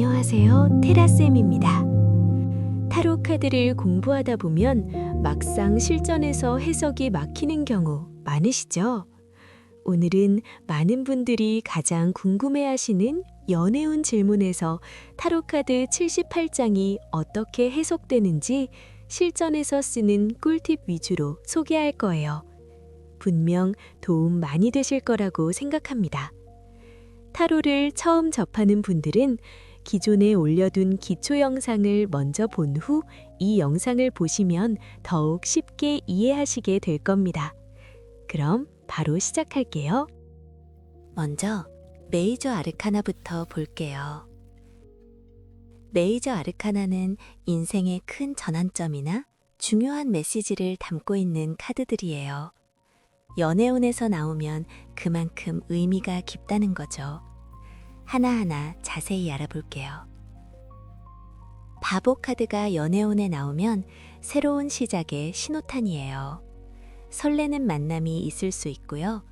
안녕하세요. 테라쌤입니다. 타로 카드를 공부하다 보면 막상 실전에서 해석이 막히는 경우 많으시죠? 오늘은 많은 분들이 가장 궁금해하시는 연애운 질문에서 타로 카드 78장이 어떻게 해석되는지 실전에서 쓰는 꿀팁 위주로 소개할 거예요. 분명 도움 많이 되실 거라고 생각합니다. 타로를 처음 접하는 분들은 기존에 올려둔 기초 영상을 먼저 본 후 이 영상을 보시면 더욱 쉽게 이해하시게 될 겁니다. 그럼 바로 시작할게요. 먼저 메이저 아르카나부터 볼게요. 메이저 아르카나는 인생의 큰 전환점이나 중요한 메시지를 담고 있는 카드들이에요. 연애운에서 나오면 그만큼 의미가 깊다는 거죠. 하나하나 자세히 알아볼게요. 바보 카드가 연애운에 나오면 새로운 시작의 신호탄이에요. 설레는 만남이 있을 수 있고요.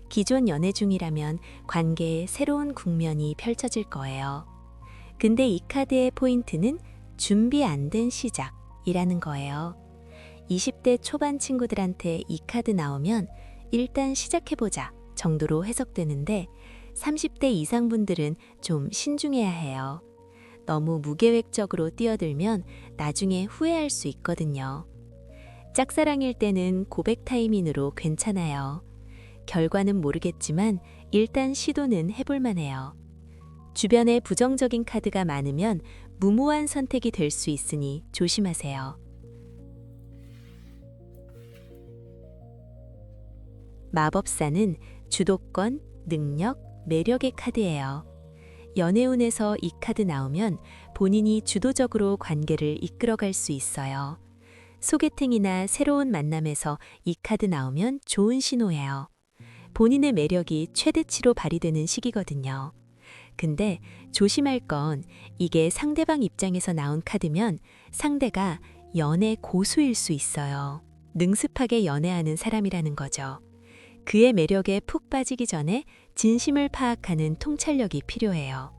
기존 연애 중이라면 관계의 새로운 국면이 펼쳐질 거예요. 근데 이 카드의 포인트는 준비 안 된 시작이라는 거예요. 20대 초반 친구들한테 이 카드 나오면 일단 시작해보자 정도로 해석되는데 30대 이상 분들은 좀 신중해야 해요. 너무 무계획적으로 뛰어들면 나중에 후회할 수 있거든요. 짝사랑일 때는 고백 타이밍으로 괜찮아요. 결과는 모르겠지만 일단 시도는 해볼만 해요. 주변에 부정적인 카드가 많으면 무모한 선택이 될 수 있으니 조심하세요. 마법사는 주도권, 능력, 매력의 카드예요. 연애운에서 이 카드 나오면 본인이 주도적으로 관계를 이끌어갈 수 있어요. 소개팅이나 새로운 만남에서 이 카드 나오면 좋은 신호예요. 본인의 매력이 최대치로 발휘되는 시기거든요. 근데 조심할 건 이게 상대방 입장에서 나온 카드면 상대가 연애 고수일 수 있어요. 능숙하게 연애하는 사람이라는 거죠. 그의 매력에 푹 빠지기 전에 진심을 파악하는 통찰력이 필요해요.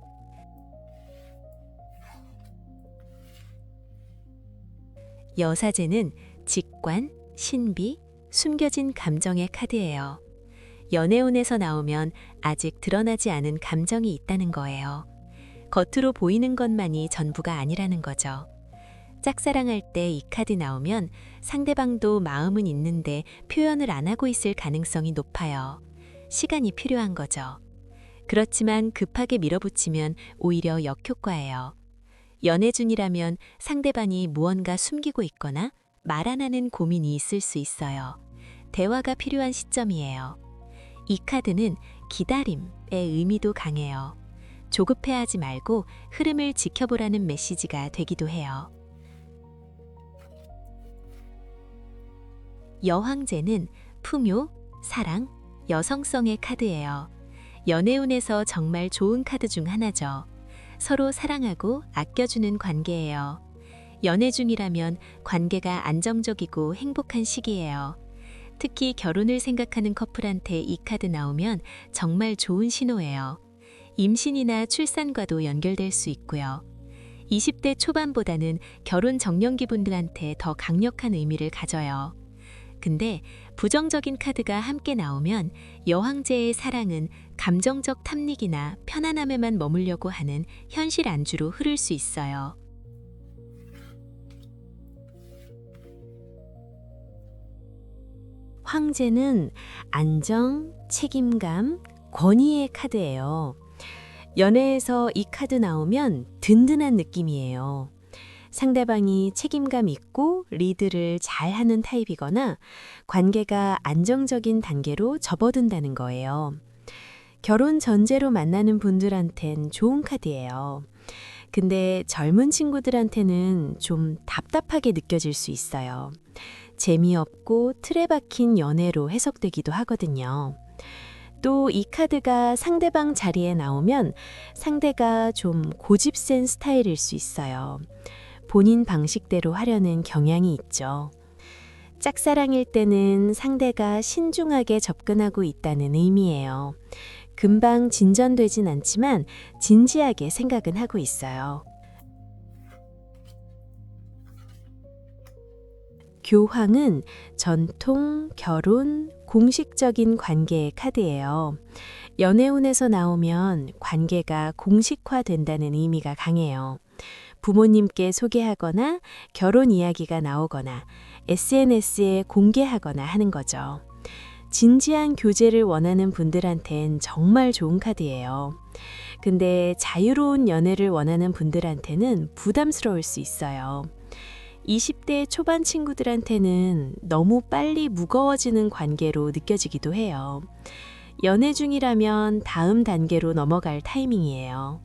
여사제는 직관, 신비, 숨겨진 감정의 카드예요. 연애운에서 나오면 아직 드러나지 않은 감정이 있다는 거예요. 겉으로 보이는 것만이 전부가 아니라는 거죠. 짝사랑할 때 이 카드 나오면 상대방도 마음은 있는데 표현을 안 하고 있을 가능성이 높아요. 시간이 필요한 거죠. 그렇지만 급하게 밀어붙이면 오히려 역효과예요. 연애 중이라면 상대방이 무언가 숨기고 있거나 말 안 하는 고민이 있을 수 있어요. 대화가 필요한 시점이에요. 이 카드는 기다림의 의미도 강해요. 조급해하지 말고 흐름을 지켜보라는 메시지가 되기도 해요. 여황제는 풍요, 사랑, 여성성의 카드예요. 연애운에서 정말 좋은 카드 중 하나죠. 서로 사랑하고 아껴주는 관계예요. 연애 중이라면 관계가 안정적이고 행복한 시기예요. 특히 결혼을 생각하는 커플한테 이 카드 나오면 정말 좋은 신호예요. 임신이나 출산과도 연결될 수 있고요. 20대 초반보다는 결혼 정년기분들한테 더 강력한 의미를 가져요. 근데 부정적인 카드가 함께 나오면 여황제의 사랑은 감정적 탐닉이나 편안함에만 머물려고 하는 현실 안주로 흐를 수 있어요. 황제는 안정, 책임감, 권위의 카드예요. 연애에서 이 카드 나오면 든든한 느낌이에요. 상대방이 책임감 있고 리드를 잘하는 타입이거나 관계가 안정적인 단계로 접어든다는 거예요. 결혼 전제로 만나는 분들한텐 좋은 카드예요. 근데 젊은 친구들한테는 좀 답답하게 느껴질 수 있어요. 재미없고 틀에 박힌 연애로 해석되기도 하거든요. 또 이 카드가 상대방 자리에 나오면 상대가 좀 고집센 스타일일 수 있어요. 본인 방식대로 하려는 경향이 있죠. 짝사랑일 때는 상대가 신중하게 접근하고 있다는 의미예요. 금방 진전되진 않지만 진지하게 생각은 하고 있어요. 교황은 전통, 결혼, 공식적인 관계의 카드예요. 연애운에서 나오면 관계가 공식화된다는 의미가 강해요. 부모님께 소개하거나 결혼 이야기가 나오거나 SNS에 공개하거나 하는 거죠. 진지한 교제를 원하는 분들한텐 정말 좋은 카드예요. 근데 자유로운 연애를 원하는 분들한테는 부담스러울 수 있어요. 20대 초반 친구들한테는 너무 빨리 무거워지는 관계로 느껴지기도 해요. 연애 중이라면 다음 단계로 넘어갈 타이밍이에요.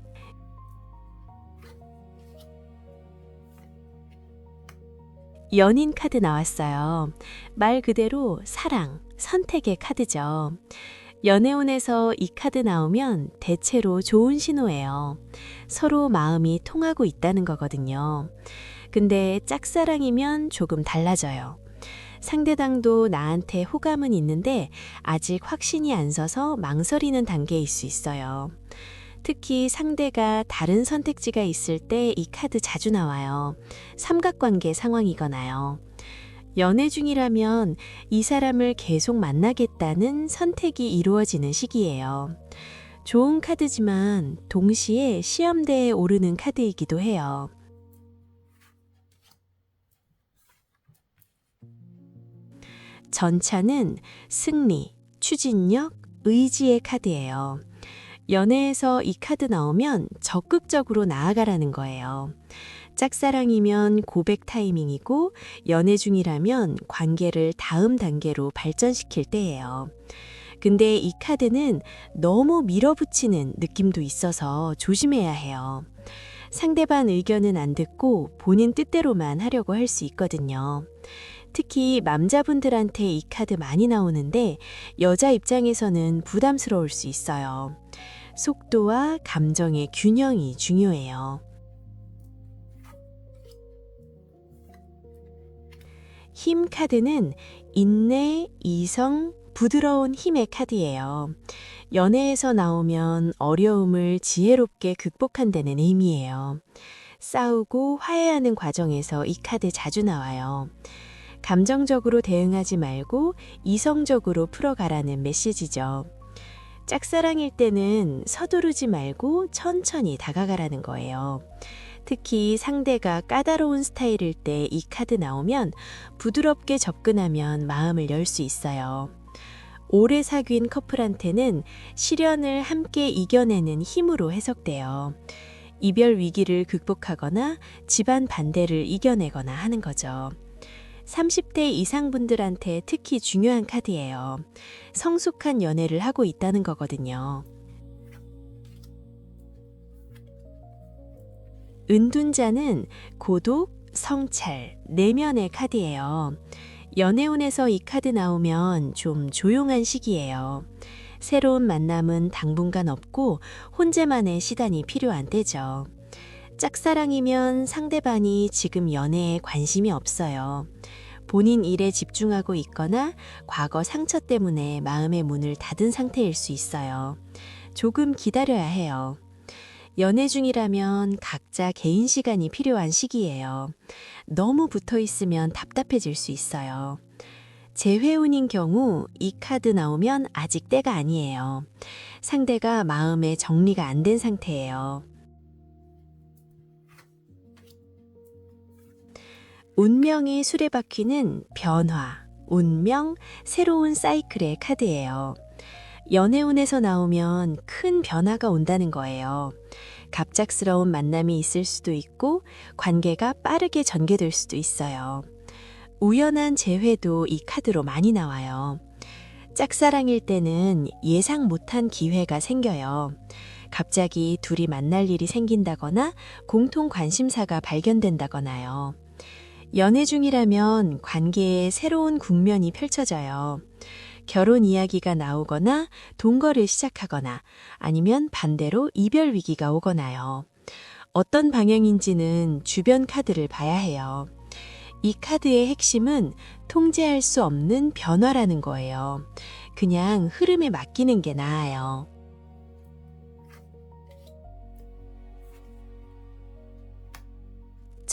연인 카드 나왔어요. 말 그대로 사랑, 선택의 카드죠. 연애운에서 이 카드 나오면 대체로 좋은 신호예요. 서로 마음이 통하고 있다는 거거든요. 근데 짝사랑이면 조금 달라져요. 상대방도 나한테 호감은 있는데 아직 확신이 안 서서 망설이는 단계일 수 있어요. 특히 상대가 다른 선택지가 있을 때 이 카드 자주 나와요. 삼각관계 상황이거나요. 연애 중이라면 이 사람을 계속 만나겠다는 선택이 이루어지는 시기예요. 좋은 카드지만 동시에 시험대에 오르는 카드이기도 해요. 전차는 승리, 추진력, 의지의 카드예요. 연애에서 이 카드 나오면 적극적으로 나아가라는 거예요. 짝사랑이면 고백 타이밍이고 연애 중이라면 관계를 다음 단계로 발전시킬 때예요. 근데 이 카드는 너무 밀어붙이는 느낌도 있어서 조심해야 해요. 상대방 의견은 안 듣고 본인 뜻대로만 하려고 할 수 있거든요. 특히 남자분들한테 이 카드 많이 나오는데 여자 입장에서는 부담스러울 수 있어요. 속도와 감정의 균형이 중요해요. 힘 카드는 인내, 이성, 부드러운 힘의 카드예요. 연애에서 나오면 어려움을 지혜롭게 극복한다는 의미예요. 싸우고 화해하는 과정에서 이 카드 자주 나와요. 감정적으로 대응하지 말고 이성적으로 풀어가라는 메시지죠. 짝사랑일 때는 서두르지 말고 천천히 다가가라는 거예요. 특히 상대가 까다로운 스타일일 때 이 카드 나오면 부드럽게 접근하면 마음을 열 수 있어요. 오래 사귄 커플한테는 시련을 함께 이겨내는 힘으로 해석돼요. 이별 위기를 극복하거나 집안 반대를 이겨내거나 하는 거죠. 30대 이상 분들한테 특히 중요한 카드예요. 성숙한 연애를 하고 있다는 거거든요. 은둔자는 고독, 성찰, 내면의 카드예요. 연애운에서 이 카드 나오면 좀 조용한 시기예요. 새로운 만남은 당분간 없고 혼자만의 시간이 필요한 때죠. 짝사랑이면 상대방이 지금 연애에 관심이 없어요. 본인 일에 집중하고 있거나 과거 상처 때문에 마음의 문을 닫은 상태일 수 있어요. 조금 기다려야 해요. 연애 중이라면 각자 개인 시간이 필요한 시기예요. 너무 붙어 있으면 답답해질 수 있어요. 재회운인 경우 이 카드 나오면 아직 때가 아니에요. 상대가 마음의 정리가 안 된 상태예요. 운명의 수레바퀴는 변화, 운명, 새로운 사이클의 카드예요. 연애운에서 나오면 큰 변화가 온다는 거예요. 갑작스러운 만남이 있을 수도 있고 관계가 빠르게 전개될 수도 있어요. 우연한 재회도 이 카드로 많이 나와요. 짝사랑일 때는 예상 못한 기회가 생겨요. 갑자기 둘이 만날 일이 생긴다거나 공통 관심사가 발견된다거나요. 연애 중이라면 관계에 새로운 국면이 펼쳐져요. 결혼 이야기가 나오거나 동거를 시작하거나 아니면 반대로 이별 위기가 오거나요. 어떤 방향인지는 주변 카드를 봐야 해요. 이 카드의 핵심은 통제할 수 없는 변화라는 거예요. 그냥 흐름에 맡기는 게 나아요.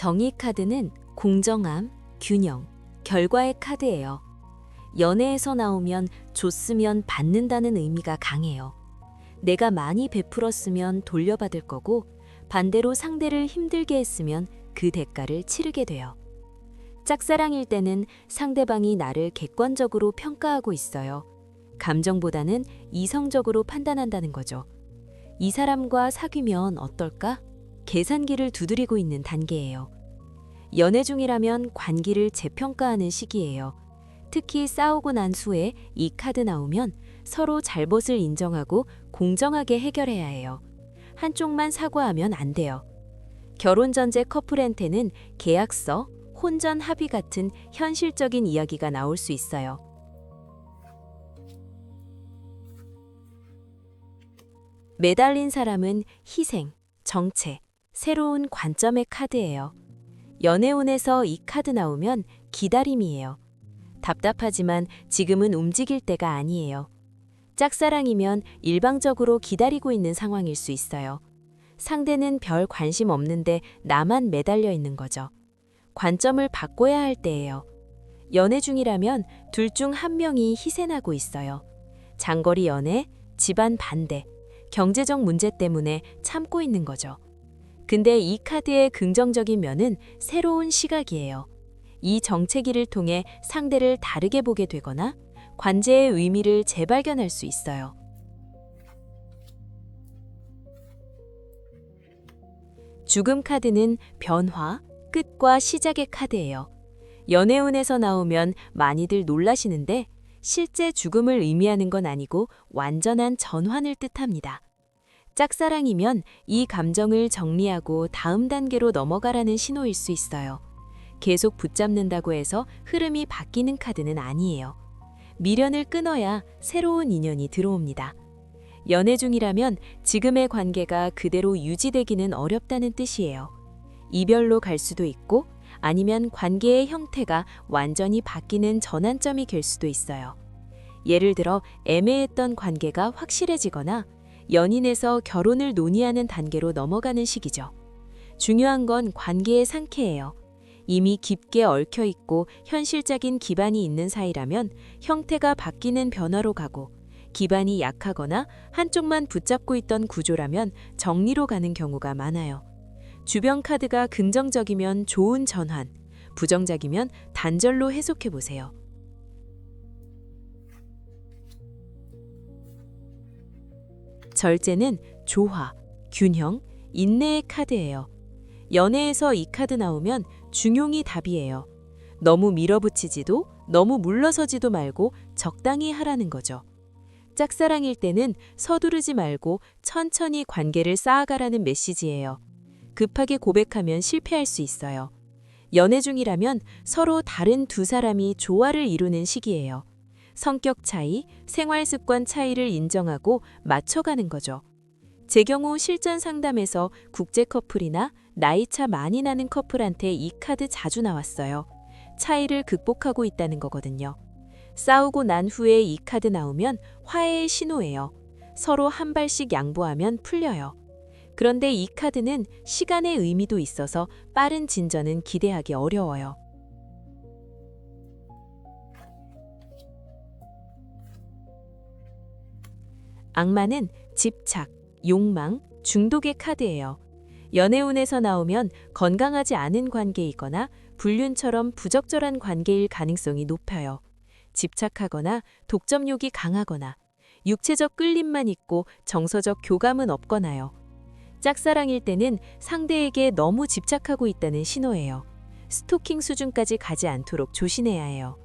정의 카드는 공정함, 균형, 결과의 카드예요. 연애에서 나오면 줬으면 받는다는 의미가 강해요. 내가 많이 베풀었으면 돌려받을 거고 반대로 상대를 힘들게 했으면 그 대가를 치르게 돼요. 짝사랑일 때는 상대방이 나를 객관적으로 평가하고 있어요. 감정보다는 이성적으로 판단한다는 거죠. 이 사람과 사귀면 어떨까? 계산기를 두드리고 있는 단계예요. 연애 중이라면 관계를 재평가하는 시기예요. 특히 싸우고 난 후에 이 카드 나오면 서로 잘못을 인정하고 공정하게 해결해야 해요. 한쪽만 사과하면 안 돼요. 결혼 전제 커플한테는 계약서, 혼전 합의 같은 현실적인 이야기가 나올 수 있어요. 매달린 사람은 희생, 정체, 새로운 관점의 카드예요. 연애운에서 이 카드 나오면 기다림이에요. 답답하지만 지금은 움직일 때가 아니에요. 짝사랑이면 일방적으로 기다리고 있는 상황일 수 있어요. 상대는 별 관심 없는데 나만 매달려 있는 거죠. 관점을 바꿔야 할 때예요. 연애 중이라면 둘 중 한 명이 희생하고 있어요. 장거리 연애, 집안 반대, 경제적 문제 때문에 참고 있는 거죠. 근데 이 카드의 긍정적인 면은 새로운 시각이에요. 이 정체기를 통해 상대를 다르게 보게 되거나 관계의 의미를 재발견할 수 있어요. 죽음 카드는 변화, 끝과 시작의 카드예요. 연애운에서 나오면 많이들 놀라시는데 실제 죽음을 의미하는 건 아니고 완전한 전환을 뜻합니다. 짝사랑이면 이 감정을 정리하고 다음 단계로 넘어가라는 신호일 수 있어요. 계속 붙잡는다고 해서 흐름이 바뀌는 카드는 아니에요. 미련을 끊어야 새로운 인연이 들어옵니다. 연애 중이라면 지금의 관계가 그대로 유지되기는 어렵다는 뜻이에요. 이별로 갈 수도 있고 아니면 관계의 형태가 완전히 바뀌는 전환점이 될 수도 있어요. 예를 들어 애매했던 관계가 확실해지거나 연인에서 결혼을 논의하는 단계로 넘어가는 시기죠. 중요한 건 관계의 상태예요. 이미 깊게 얽혀 있고 현실적인 기반이 있는 사이라면 형태가 바뀌는 변화로 가고 기반이 약하거나 한쪽만 붙잡고 있던 구조라면 정리로 가는 경우가 많아요. 주변 카드가 긍정적이면 좋은 전환, 부정적이면 단절로 해석해 보세요. 절제는 조화, 균형, 인내의 카드예요. 연애에서 이 카드 나오면 중용이 답이에요. 너무 밀어붙이지도 너무 물러서지도 말고 적당히 하라는 거죠. 짝사랑일 때는 서두르지 말고 천천히 관계를 쌓아가라는 메시지예요. 급하게 고백하면 실패할 수 있어요. 연애 중이라면 서로 다른 두 사람이 조화를 이루는 시기예요. 성격 차이, 생활 습관 차이를 인정하고 맞춰가는 거죠. 제 경우 실전 상담에서 국제 커플이나 나이 차 많이 나는 커플한테 이 카드 자주 나왔어요. 차이를 극복하고 있다는 거거든요. 싸우고 난 후에 이 카드 나오면 화해의 신호예요. 서로 한 발씩 양보하면 풀려요. 그런데 이 카드는 시간의 의미도 있어서 빠른 진전은 기대하기 어려워요. 악마는 집착, 욕망, 중독의 카드예요. 연애운에서 나오면 건강하지 않은 관계이거나 불륜처럼 부적절한 관계일 가능성이 높아요. 집착하거나 독점욕이 강하거나 육체적 끌림만 있고 정서적 교감은 없거나요. 짝사랑일 때는 상대에게 너무 집착하고 있다는 신호예요. 스토킹 수준까지 가지 않도록 조심해야 해요.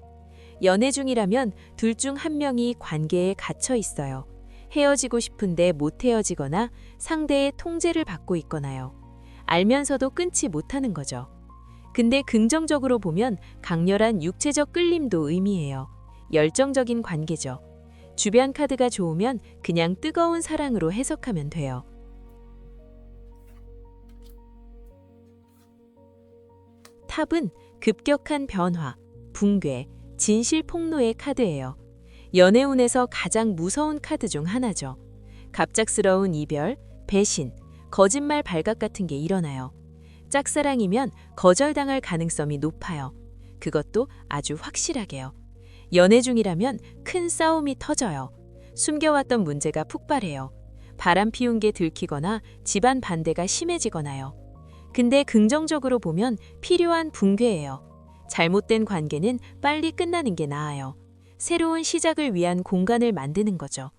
연애 중이라면 둘 중 한 명이 관계에 갇혀 있어요. 헤어지고 싶은데 못 헤어지거나 상대의 통제를 받고 있거나요. 알면서도 끊지 못하는 거죠. 근데 긍정적으로 보면 강렬한 육체적 끌림도 의미해요. 열정적인 관계죠. 주변 카드가 좋으면 그냥 뜨거운 사랑으로 해석하면 돼요. 탑은 급격한 변화, 붕괴, 진실 폭로의 카드예요. 연애운에서 가장 무서운 카드 중 하나죠. 갑작스러운 이별, 배신, 거짓말 발각 같은 게 일어나요. 짝사랑이면 거절당할 가능성이 높아요. 그것도 아주 확실하게요. 연애 중이라면 큰 싸움이 터져요. 숨겨왔던 문제가 폭발해요. 바람 피운 게 들키거나 집안 반대가 심해지거나요. 근데 긍정적으로 보면 필요한 붕괴예요. 잘못된 관계는 빨리 끝나는 게 나아요. 새로운 시작을 위한 공간을 만드는 거죠.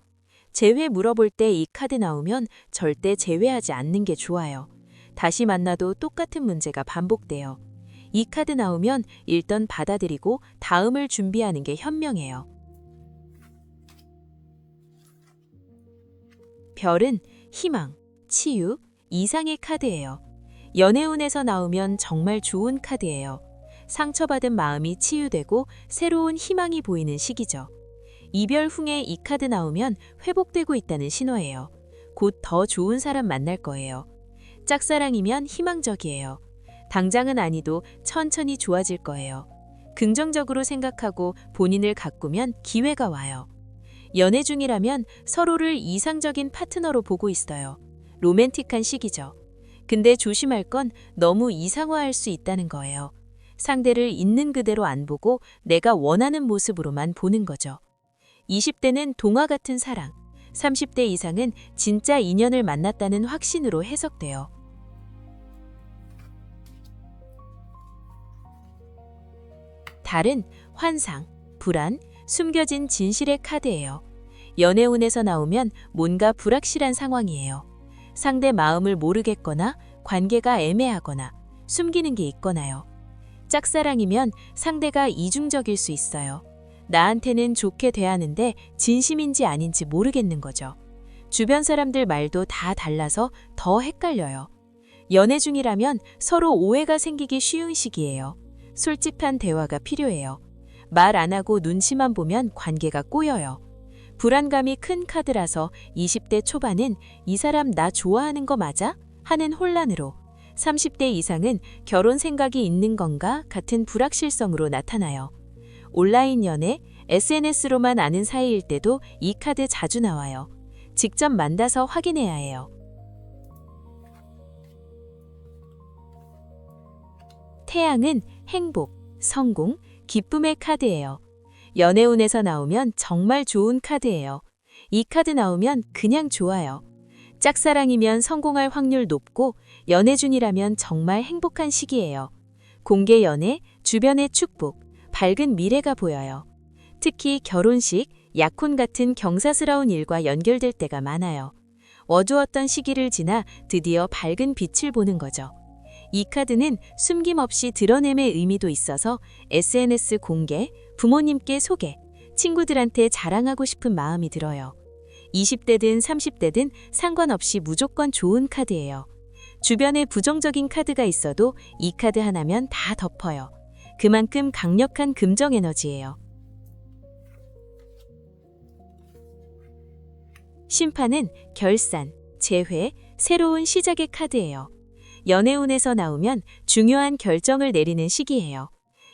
재회 물어볼 때 이 카드 나오면 절대 재회하지 않는 게 좋아요. 다시 만나도 똑같은 문제가 반복돼요. 이 카드 나오면 일단 받아들이고 다음을 준비하는 게 현명해요. 별은 희망, 치유, 이상의 카드예요. 연애운에서 나오면 정말 좋은 카드예요. 상처받은 마음이 치유되고 새로운 희망이 보이는 시기죠. 이별 후에 이 카드 나오면 회복되고 있다는 신호예요. 곧 더 좋은 사람 만날 거예요. 짝사랑이면 희망적이에요. 당장은 아니도 천천히 좋아질 거예요. 긍정적으로 생각하고 본인을 가꾸면 기회가 와요. 연애 중이라면 서로를 이상적인 파트너로 보고 있어요. 로맨틱한 시기죠. 근데 조심할 건 너무 이상화할 수 있다는 거예요. 상대를 있는 그대로 안 보고 내가 원하는 모습으로만 보는 거죠. 20대는 동화 같은 사랑, 30대 이상은 진짜 인연을 만났다는 확신으로 해석돼요. 달은 환상, 불안, 숨겨진 진실의 카드예요. 연애운에서 나오면 뭔가 불확실한 상황이에요. 상대 마음을 모르겠거나 관계가 애매하거나 숨기는 게 있거나요. 짝사랑이면 상대가 이중적일 수 있어요. 나한테는 좋게 대하는데 진심인지 아닌지 모르겠는 거죠. 주변 사람들 말도 다 달라서 더 헷갈려요. 연애 중이라면 서로 오해가 생기기 쉬운 시기예요. 솔직한 대화가 필요해요. 말 안 하고 눈치만 보면 관계가 꼬여요. 불안감이 큰 카드라서 20대 초반은 이 사람 나 좋아하는 거 맞아? 하는 혼란으로, 30대 이상은 결혼 생각이 있는 건가 같은 불확실성으로 나타나요. 온라인 연애, SNS로만 아는 사이일 때도 이 카드 자주 나와요. 직접 만나서 확인해야 해요. 태양은 행복, 성공, 기쁨의 카드예요. 연애운에서 나오면 정말 좋은 카드예요. 이 카드 나오면 그냥 좋아요. 짝사랑이면 성공할 확률 높고 연애 중이라면 정말 행복한 시기예요. 공개 연애, 주변의 축복, 밝은 미래가 보여요. 특히 결혼식, 약혼 같은 경사스러운 일과 연결될 때가 많아요. 어두웠던 시기를 지나 드디어 밝은 빛을 보는 거죠. 이 카드는 숨김없이 드러냄의 의미도 있어서 SNS 공개, 부모님께 소개, 친구들한테 자랑하고 싶은 마음이 들어요. 20대든 30대든 상관없이 무조건 좋은 카드예요. 주변에 부정적인 카드가 있어도 이 카드 하나면 다 덮어요. 그만큼 강력한 긍정 에너지예요. 심판은 결산, 재회, 새로운 시작의 카드예요. 연애운에서 나오면 중요한 결정을 내리는 시기예요.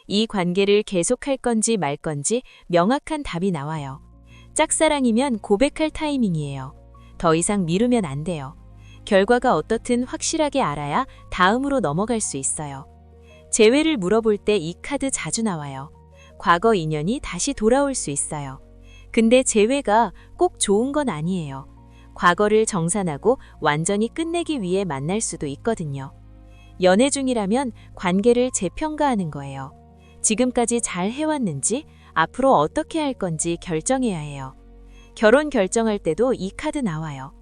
이 관계를 계속할 건지 말 건지 명확한 답이 나와요. 짝사랑이면 고백할 타이밍이에요. 더 이상 미루면 안 돼요. 결과가 어떻든 확실하게 알아야 다음으로 넘어갈 수 있어요. 재회를 물어볼 때 이 카드 자주 나와요. 과거 인연이 다시 돌아올 수 있어요. 근데 재회가 꼭 좋은 건 아니에요. 과거를 정산하고 완전히 끝내기 위해 만날 수도 있거든요. 연애 중이라면 관계를 재평가하는 거예요. 지금까지 잘 해왔는지, 앞으로 어떻게 할 건지 결정해야 해요. 결혼 결정할 때도 이 카드 나와요.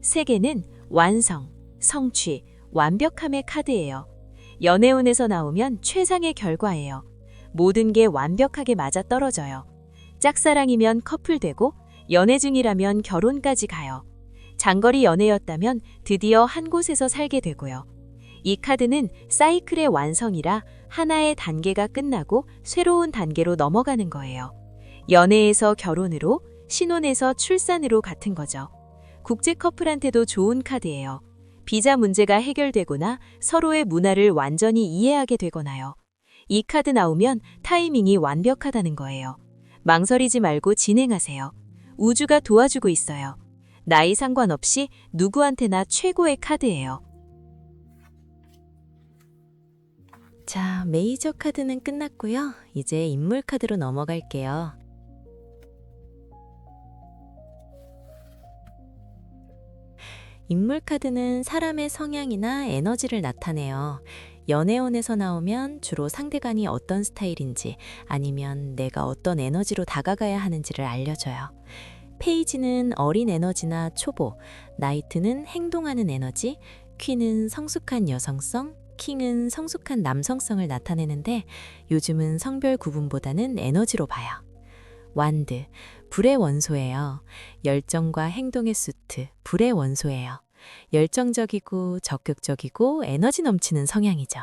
세계는 완성, 성취, 완벽함의 카드예요. 연애운에서 나오면 최상의 결과예요. 모든 게 완벽하게 맞아떨어져요. 짝사랑이면 커플 되고 연애 중이라면 결혼까지 가요. 장거리 연애였다면 드디어 한 곳에서 살게 되고요. 이 카드는 사이클의 완성이라 하나의 단계가 끝나고 새로운 단계로 넘어가는 거예요. 연애에서 결혼으로, 신혼에서 출산으로 같은 거죠. 국제 커플한테도 좋은 카드예요. 비자 문제가 해결되거나 서로의 문화를 완전히 이해하게 되거나요. 이 카드 나오면 타이밍이 완벽하다는 거예요. 망설이지 말고 진행하세요. 우주가 도와주고 있어요. 나이 상관없이 누구한테나 최고의 카드예요. 자, 메이저 카드는 끝났고요. 이제 인물 카드로 넘어갈게요. 인물 카드는 사람의 성향이나 에너지를 나타내요. 연애운에서 나오면 주로 상대간이 어떤 스타일인지 아니면 내가 어떤 에너지로 다가가야 하는지를 알려줘요. 페이지는 어린 에너지나 초보, 나이트는 행동하는 에너지, 퀸은 성숙한 여성성, 킹은 성숙한 남성성을 나타내는데 요즘은 성별 구분보다는 에너지로 봐요. 완드, 불의 원소예요. 열정과 행동의 수트, 불의 원소예요. 열정적이고 적극적이고 에너지 넘치는 성향이죠.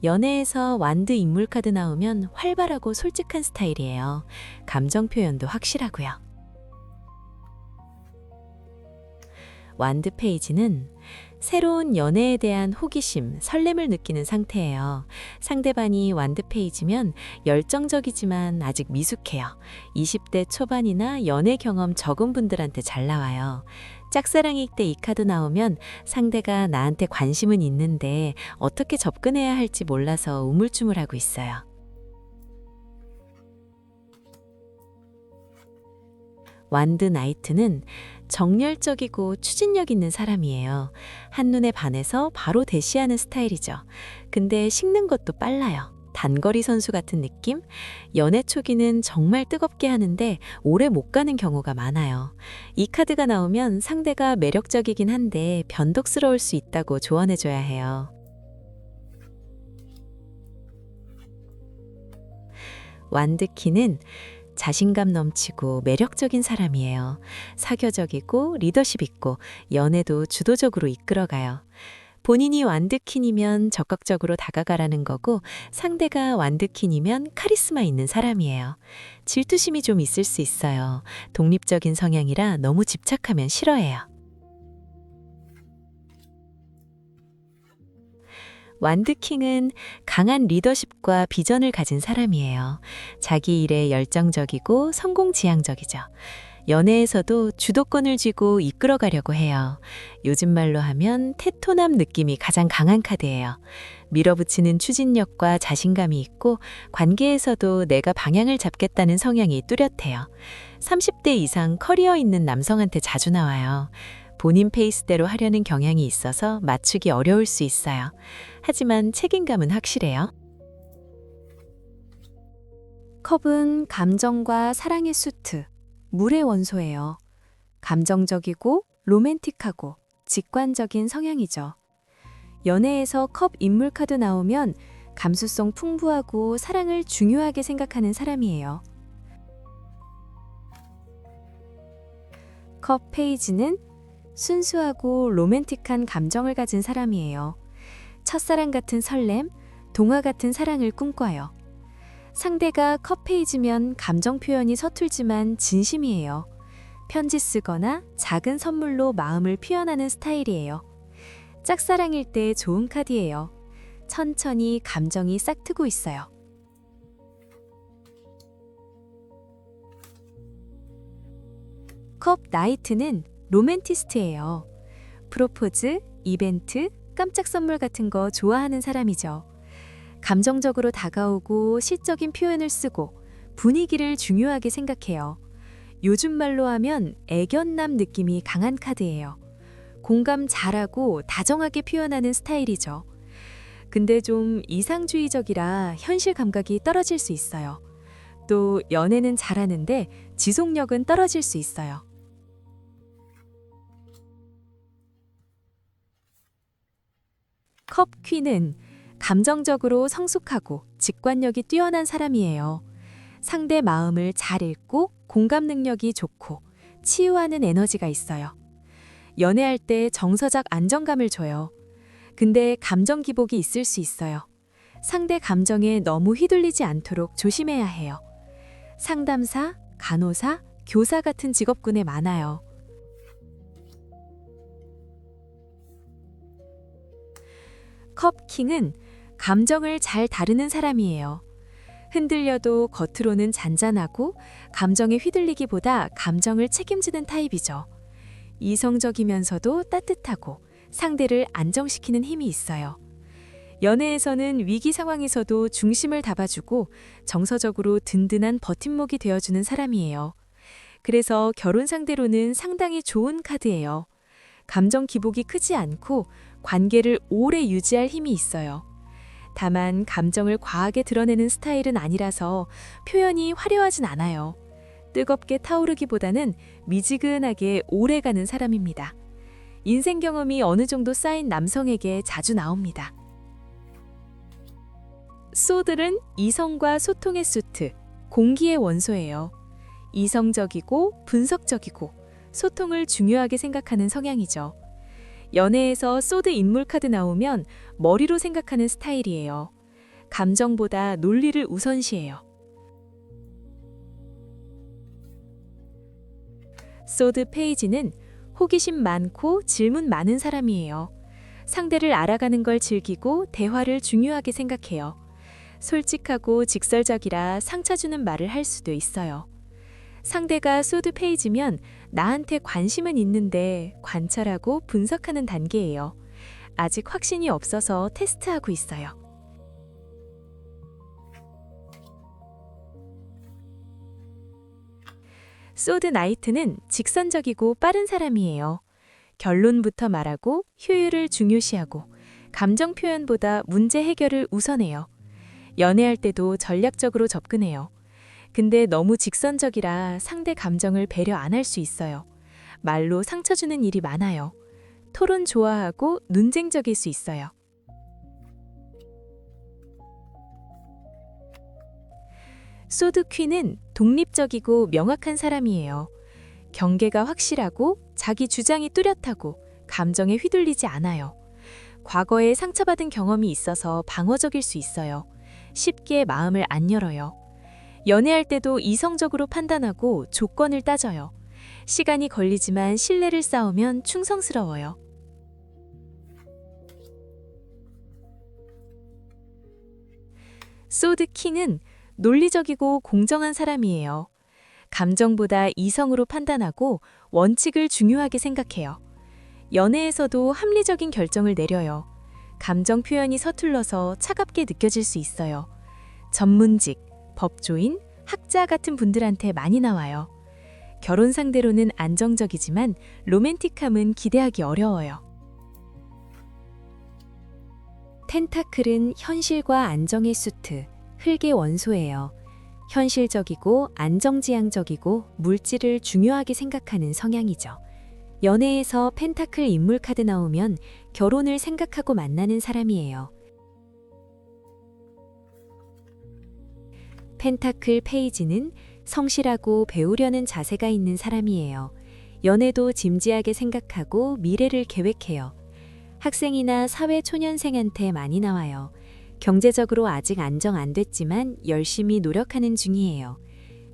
연애에서 완드 인물 카드 나오면 활발하고 솔직한 스타일이에요. 감정 표현도 확실하고요. 완드 페이지는 새로운 연애에 대한 호기심, 설렘을 느끼는 상태예요. 상대방이 완드 페이지면 열정적이지만 아직 미숙해요. 20대 초반이나 연애 경험 적은 분들한테 잘 나와요. 짝사랑일 때 이 카드 나오면 상대가 나한테 관심은 있는데 어떻게 접근해야 할지 몰라서 우물쭈물하고 있어요. 완드 나이트는 정열적이고 추진력 있는 사람이에요. 한눈에 반해서 바로 대시하는 스타일이죠. 근데 식는 것도 빨라요. 단거리 선수 같은 느낌? 연애 초기는 정말 뜨겁게 하는데 오래 못 가는 경우가 많아요. 이 카드가 나오면 상대가 매력적이긴 한데 변덕스러울 수 있다고 조언해줘야 해요. 완드키는 자신감 넘치고 매력적인 사람이에요. 사교적이고 리더십 있고 연애도 주도적으로 이끌어가요. 본인이 완드킨이면 적극적으로 다가가라는 거고 상대가 완드킨이면 카리스마 있는 사람이에요. 질투심이 좀 있을 수 있어요. 독립적인 성향이라 너무 집착하면 싫어해요. 완드킹은 강한 리더십과 비전을 가진 사람이에요. 자기 일에 열정적이고 성공지향적이죠. 연애에서도 주도권을 쥐고 이끌어가려고 해요. 요즘 말로 하면 테토남 느낌이 가장 강한 카드예요. 밀어붙이는 추진력과 자신감이 있고 관계에서도 내가 방향을 잡겠다는 성향이 뚜렷해요. 30대 이상 커리어 있는 남성한테 자주 나와요. 본인 페이스대로 하려는 경향이 있어서 맞추기 어려울 수 있어요. 하지만 책임감은 확실해요. 컵은 감정과 사랑의 수트, 물의 원소예요. 감정적이고 로맨틱하고 직관적인 성향이죠. 연애에서 컵 인물 카드 나오면 감수성 풍부하고 사랑을 중요하게 생각하는 사람이에요. 컵 페이지는 순수하고 로맨틱한 감정을 가진 사람이에요. 첫사랑 같은 설렘, 동화 같은 사랑을 꿈꿔요. 상대가 컵 페이지면 감정 표현이 서툴지만 진심이에요. 편지 쓰거나 작은 선물로 마음을 표현하는 스타일이에요. 짝사랑일 때 좋은 카드예요. 천천히 감정이 싹트고 있어요. 컵 나이트는 로맨티스트예요. 프로포즈, 이벤트, 깜짝 선물 같은 거 좋아하는 사람이죠. 감정적으로 다가오고 시적인 표현을 쓰고 분위기를 중요하게 생각해요. 요즘 말로 하면 애견남 느낌이 강한 카드예요. 공감 잘하고 다정하게 표현하는 스타일이죠. 근데 좀 이상주의적이라 현실 감각이 떨어질 수 있어요. 또 연애는 잘하는데 지속력은 떨어질 수 있어요. 컵 퀸은 감정적으로 성숙하고 직관력이 뛰어난 사람이에요. 상대 마음을 잘 읽고 공감 능력이 좋고 치유하는 에너지가 있어요. 연애할 때 정서적 안정감을 줘요. 근데 감정 기복이 있을 수 있어요. 상대 감정에 너무 휘둘리지 않도록 조심해야 해요. 상담사, 간호사, 교사 같은 직업군에 많아요. 컵킹은 감정을 잘 다루는 사람이에요. 흔들려도 겉으로는 잔잔하고 감정에 휘둘리기보다 감정을 책임지는 타입이죠. 이성적이면서도 따뜻하고 상대를 안정시키는 힘이 있어요. 연애에서는 위기 상황에서도 중심을 잡아주고 정서적으로 든든한 버팀목이 되어주는 사람이에요. 그래서 결혼 상대로는 상당히 좋은 카드예요. 감정 기복이 크지 않고 관계를 오래 유지할 힘이 있어요. 다만 감정을 과하게 드러내는 스타일은 아니라서 표현이 화려하진 않아요. 뜨겁게 타오르기보다는 미지근하게 오래가는 사람입니다. 인생 경험이 어느 정도 쌓인 남성에게 자주 나옵니다. 소들은 이성과 소통의 수트, 공기의 원소예요. 이성적이고 분석적이고 소통을 중요하게 생각하는 성향이죠. 연애에서 소드 인물 카드 나오면 머리로 생각하는 스타일이에요. 감정보다 논리를 우선시해요. 소드 페이지는 호기심 많고 질문 많은 사람이에요. 상대를 알아가는 걸 즐기고 대화를 중요하게 생각해요. 솔직하고 직설적이라 상처 주는 말을 할 수도 있어요. 상대가 소드 페이지면 나한테 관심은 있는데 관찰하고 분석하는 단계예요. 아직 확신이 없어서 테스트하고 있어요. 소드 나이트는 직선적이고 빠른 사람이에요. 결론부터 말하고 효율을 중요시하고 감정 표현보다 문제 해결을 우선해요. 연애할 때도 전략적으로 접근해요. 근데 너무 직선적이라 상대 감정을 배려 안 할 수 있어요. 말로 상처 주는 일이 많아요. 토론 좋아하고 논쟁적일 수 있어요. 소드 퀸은 독립적이고 명확한 사람이에요. 경계가 확실하고 자기 주장이 뚜렷하고 감정에 휘둘리지 않아요. 과거에 상처받은 경험이 있어서 방어적일 수 있어요. 쉽게 마음을 안 열어요. 연애할 때도 이성적으로 판단하고 조건을 따져요. 시간이 걸리지만 신뢰를 쌓으면 충성스러워요. 소드 킹은 논리적이고 공정한 사람이에요. 감정보다 이성으로 판단하고 원칙을 중요하게 생각해요. 연애에서도 합리적인 결정을 내려요. 감정 표현이 서툴러서 차갑게 느껴질 수 있어요. 전문직, 법조인, 학자 같은 분들한테 많이 나와요. 결혼 상대로는 안정적이지만 로맨틱함은 기대하기 어려워요. 텐타클은 현실과 안정의 수트, 흙의 원소예요. 현실적이고 안정지향적이고 물질을 중요하게 생각하는 성향이죠. 연애에서 펜타클 인물 카드 나오면 결혼을 생각하고 만나는 사람이에요. 펜타클 페이지는 성실하고 배우려는 자세가 있는 사람이에요. 연애도 진지하게 생각하고 미래를 계획해요. 학생이나 사회 초년생한테 많이 나와요. 경제적으로 아직 안정 안 됐지만 열심히 노력하는 중이에요.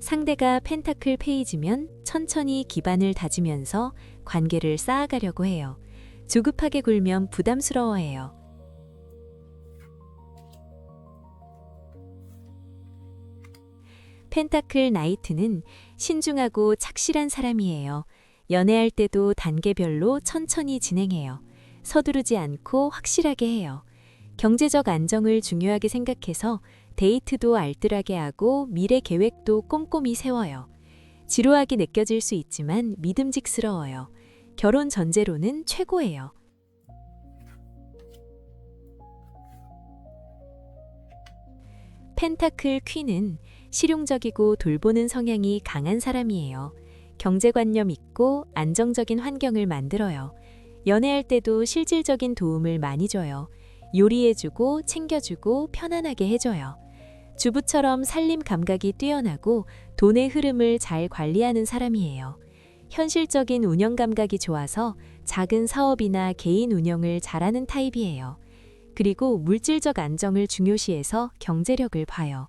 상대가 펜타클 페이지면 천천히 기반을 다지면서 관계를 쌓아가려고 해요. 조급하게 굴면 부담스러워해요. 펜타클 나이트는 신중하고 착실한 사람이에요. 연애할 때도 단계별로 천천히 진행해요. 서두르지 않고 확실하게 해요. 경제적 안정을 중요하게 생각해서 데이트도 알뜰하게 하고 미래 계획도 꼼꼼히 세워요. 지루하게 느껴질 수 있지만 믿음직스러워요. 결혼 전제로는 최고예요. 펜타클 퀸은 실용적이고 돌보는 성향이 강한 사람이에요. 경제관념 있고 안정적인 환경을 만들어요. 연애할 때도 실질적인 도움을 많이 줘요. 요리해주고 챙겨주고 편안하게 해줘요. 주부처럼 살림 감각이 뛰어나고 돈의 흐름을 잘 관리하는 사람이에요. 현실적인 운영 감각이 좋아서 작은 사업이나 개인 운영을 잘하는 타입이에요. 그리고 물질적 안정을 중요시해서 경제력을 봐요.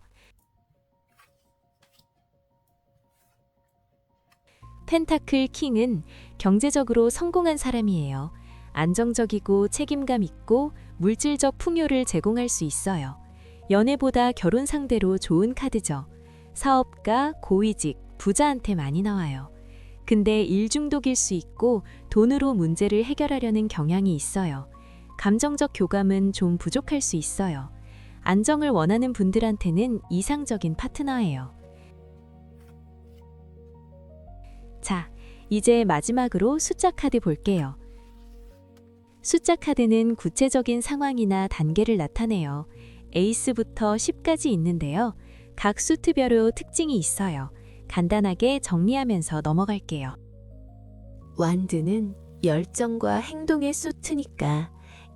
펜타클 킹은 경제적으로 성공한 사람이에요. 안정적이고 책임감 있고 물질적 풍요를 제공할 수 있어요. 연애보다 결혼 상대로 좋은 카드죠. 사업가, 고위직, 부자한테 많이 나와요. 근데 일 중독일 수 있고 돈으로 문제를 해결하려는 경향이 있어요. 감정적 교감은 좀 부족할 수 있어요. 안정을 원하는 분들한테는 이상적인 파트너예요. 자, 이제 마지막으로 숫자 카드 볼게요. 숫자 카드는 구체적인 상황이나 단계를 나타내요. 에이스부터 10까지 있는데요. 각 수트별로 특징이 있어요. 간단하게 정리하면서 넘어갈게요. 완드는 열정과 행동의 수트니까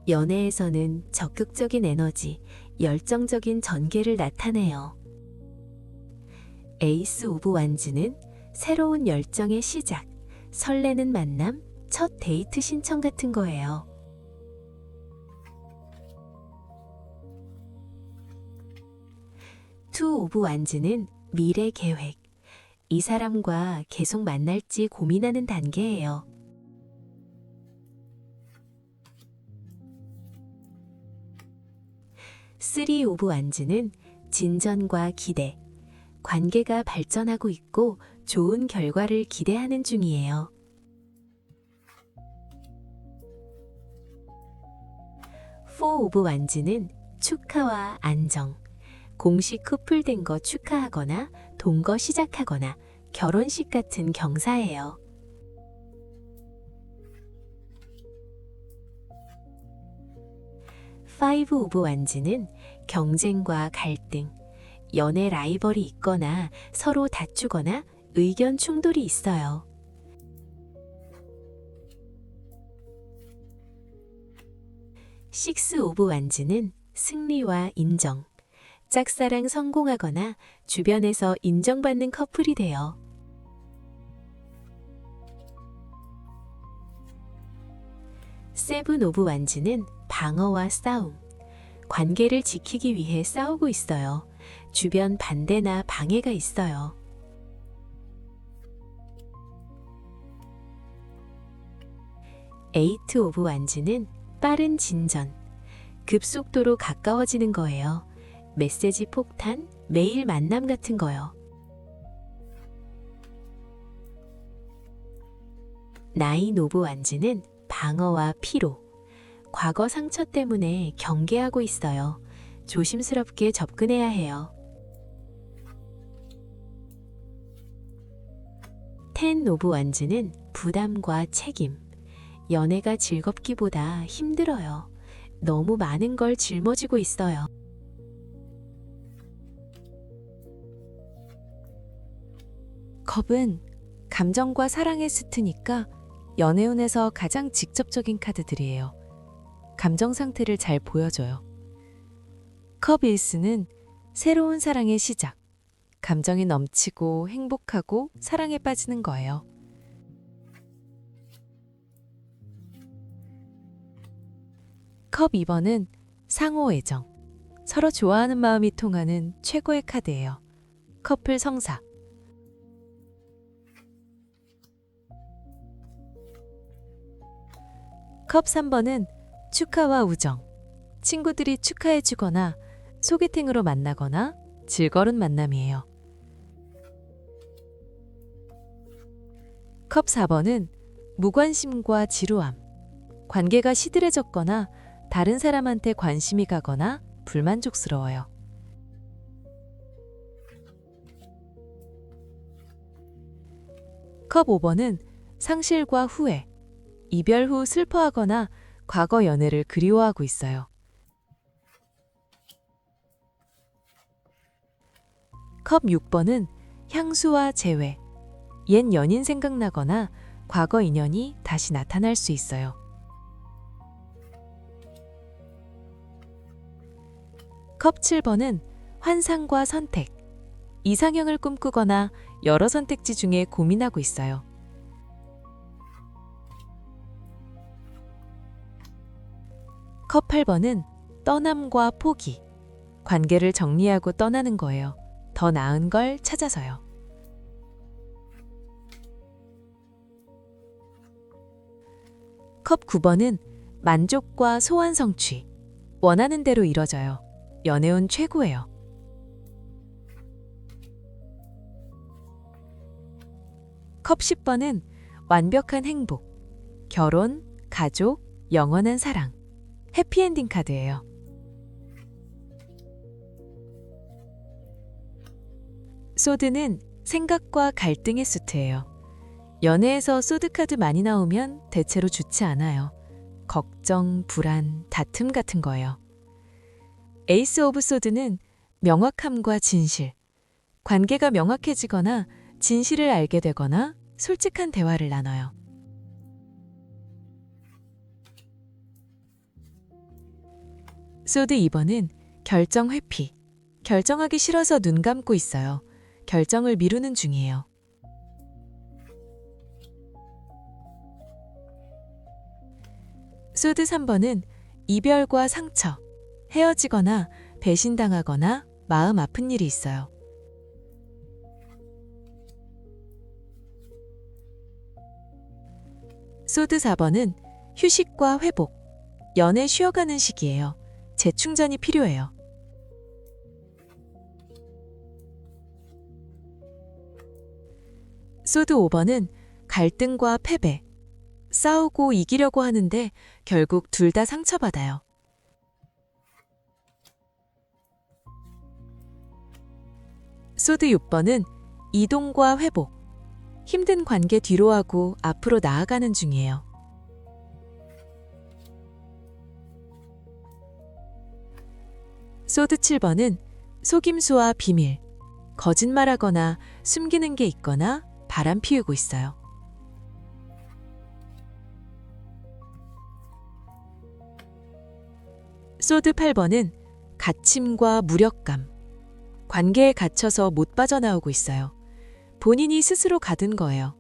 연애에서는 적극적인 에너지, 열정적인 전개를 나타내요. 에이스 오브 완즈는 새로운 열정의 시작, 설레는 만남, 첫 데이트 신청 같은 거예요. 투 오브 완즈는 미래 계획, 이 사람과 계속 만날지 고민하는 단계예요. 쓰리 오브 완즈는 진전과 기대, 관계가 발전하고 있고 좋은 결과를 기대하는 중이에요. 포 오브 완즈는 축하와 안정, 공식 커플된 거 축하하거나 동거 시작하거나 결혼식 같은 경사예요. 파이브 오브 완즈는 경쟁과 갈등, 연애 라이벌이 있거나 서로 다투거나 의견 충돌이 있어요. 식스 오브 완즈는 승리와 인정, 짝사랑 성공하거나 주변에서 인정받는 커플이 돼요. 세븐 오브 완즈는 방어와 싸움, 관계를 지키기 위해 싸우고 있어요. 주변 반대나 방해가 있어요. 에이트 오브 완즈는 빠른 진전, 급속도로 가까워지는 거예요. 메시지 폭탄, 매일 만남 같은 거요. 나인 오브 완즈는 방어와 피로, 과거 상처 때문에 경계하고 있어요. 조심스럽게 접근해야 해요. 10 오브 완즈는 부담과 책임, 연애가 즐겁기보다 힘들어요. 너무 많은 걸 짊어지고 있어요. 컵은 감정과 사랑의 수트니까 연애운에서 가장 직접적인 카드들이에요. 감정 상태를 잘 보여줘요. 컵 일스는 새로운 사랑의 시작, 감정이 넘치고 행복하고 사랑에 빠지는 거예요. 컵 2번은 상호 애정, 서로 좋아하는 마음이 통하는 최고의 카드예요. 커플 성사. 컵 3번은 축하와 우정, 친구들이 축하해주거나 소개팅으로 만나거나 즐거운 만남이에요. 컵 4번은 무관심과 지루함, 관계가 시들해졌거나 다른 사람한테 관심이 가거나 불만족스러워요. 컵 5번은 상실과 후회, 이별 후 슬퍼하거나 과거 연애를 그리워하고 있어요. 컵 6번은 향수와 재회, 옛 연인 생각나거나 과거 인연이 다시 나타날 수 있어요. 컵 7번은 환상과 선택, 이상형을 꿈꾸거나 여러 선택지 중에 고민하고 있어요. 컵 8번은 떠남과 포기, 관계를 정리하고 떠나는 거예요. 더 나은 걸 찾아서요. 컵 9번은 만족과 소원 성취, 원하는 대로 이뤄져요. 연애운 최고예요. 컵 10번은 완벽한 행복, 결혼, 가족, 영원한 사랑, 해피엔딩 카드예요. 소드는 생각과 갈등의 수트예요. 연애에서 소드 카드 많이 나오면 대체로 좋지 않아요. 걱정, 불안, 다툼 같은 거예요. 에이스 오브 소드는 명확함과 진실, 관계가 명확해지거나 진실을 알게 되거나 솔직한 대화를 나눠요. 소드 2번은 결정 회피, 결정하기 싫어서 눈 감고 있어요. 결정을 미루는 중이에요. 소드 3번은 이별과 상처, 헤어지거나 배신당하거나 마음 아픈 일이 있어요. 소드 4번은 휴식과 회복, 연애 쉬어가는 시기예요. 재충전이 필요해요. 소드 5번은 갈등과 패배, 싸우고 이기려고 하는데 결국 둘 다 상처받아요. 소드 6번은 이동과 회복, 힘든 관계 뒤로하고 앞으로 나아가는 중이에요. 소드 7번은 속임수와 비밀, 거짓말하거나 숨기는 게 있거나 바람 피우고 있어요. 소드 8번은 갇힘과 무력감, 관계에 갇혀서 못 빠져나오고 있어요. 본인이 스스로 가둔 거예요.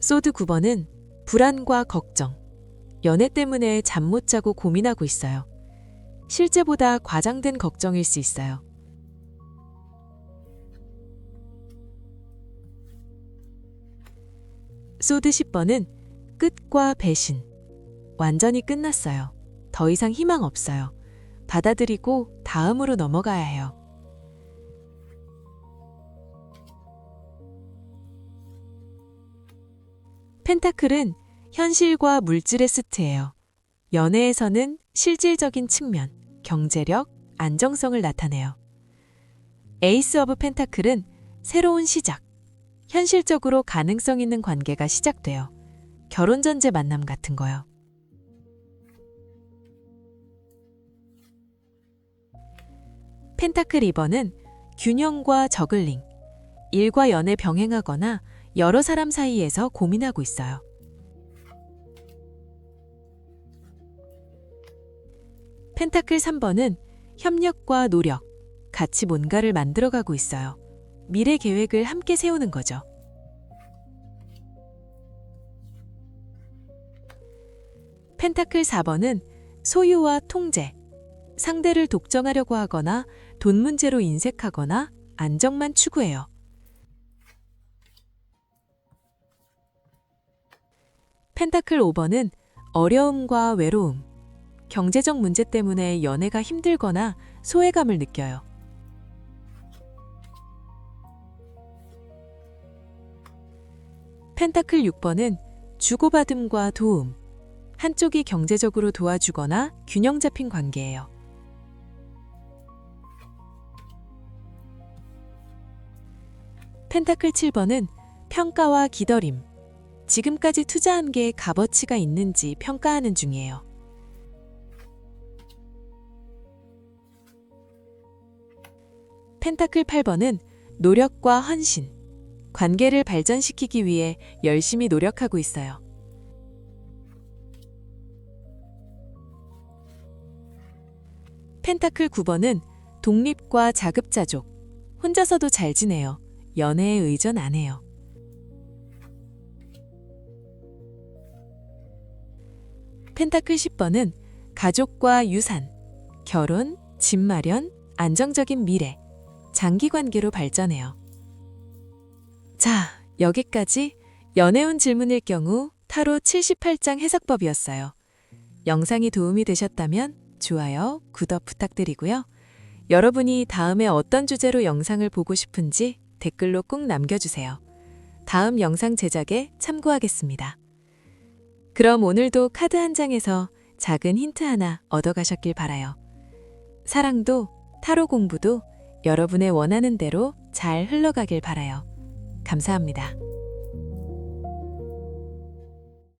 소드 9번은 불안과 걱정, 연애 때문에 잠 못 자고 고민하고 있어요. 실제보다 과장된 걱정일 수 있어요. 소드 10번은 끝과 배신, 완전히 끝났어요. 더 이상 희망 없어요. 받아들이고 다음으로 넘어가야 해요. 펜타클은 현실과 물질의 수트예요. 연애에서는 실질적인 측면, 경제력, 안정성을 나타내요. 에이스 오브 펜타클은 새로운 시작, 현실적으로 가능성 있는 관계가 시작돼요. 결혼 전제 만남 같은 거요. 펜타클 2번은 균형과 저글링, 일과 연애 병행하거나 여러 사람 사이에서 고민하고 있어요. 펜타클 3번은 협력과 노력, 같이 뭔가를 만들어가고 있어요. 미래 계획을 함께 세우는 거죠. 펜타클 4번은 소유와 통제, 상대를 독점하려고 하거나 돈 문제로 인색하거나 안정만 추구해요. 펜타클 5번은 어려움과 외로움, 경제적 문제 때문에 연애가 힘들거나 소외감을 느껴요. 펜타클 6번은 주고받음과 도움, 한쪽이 경제적으로 도와주거나 균형 잡힌 관계예요. 펜타클 7번은 평가와 기다림, 지금까지 투자한 게 값어치가 있는지 평가하는 중이에요. 펜타클 8번은 노력과 헌신, 관계를 발전시키기 위해 열심히 노력하고 있어요. 펜타클 9번은 독립과 자급자족, 혼자서도 잘 지내요. 연애에 의존 안 해요. 펜타클 10번은 가족과 유산, 결혼, 집 마련, 안정적인 미래, 장기 관계로 발전해요. 자, 여기까지 연애운 질문일 경우 타로 78장 해석법이었어요. 영상이 도움이 되셨다면 좋아요, 구독 부탁드리고요. 여러분이 다음에 어떤 주제로 영상을 보고 싶은지 댓글로 꼭 남겨주세요. 다음 영상 제작에 참고하겠습니다. 그럼 오늘도 카드 한 장에서 작은 힌트 하나 얻어가셨길 바라요. 사랑도 타로 공부도 여러분의 원하는 대로 잘 흘러가길 바라요. 감사합니다.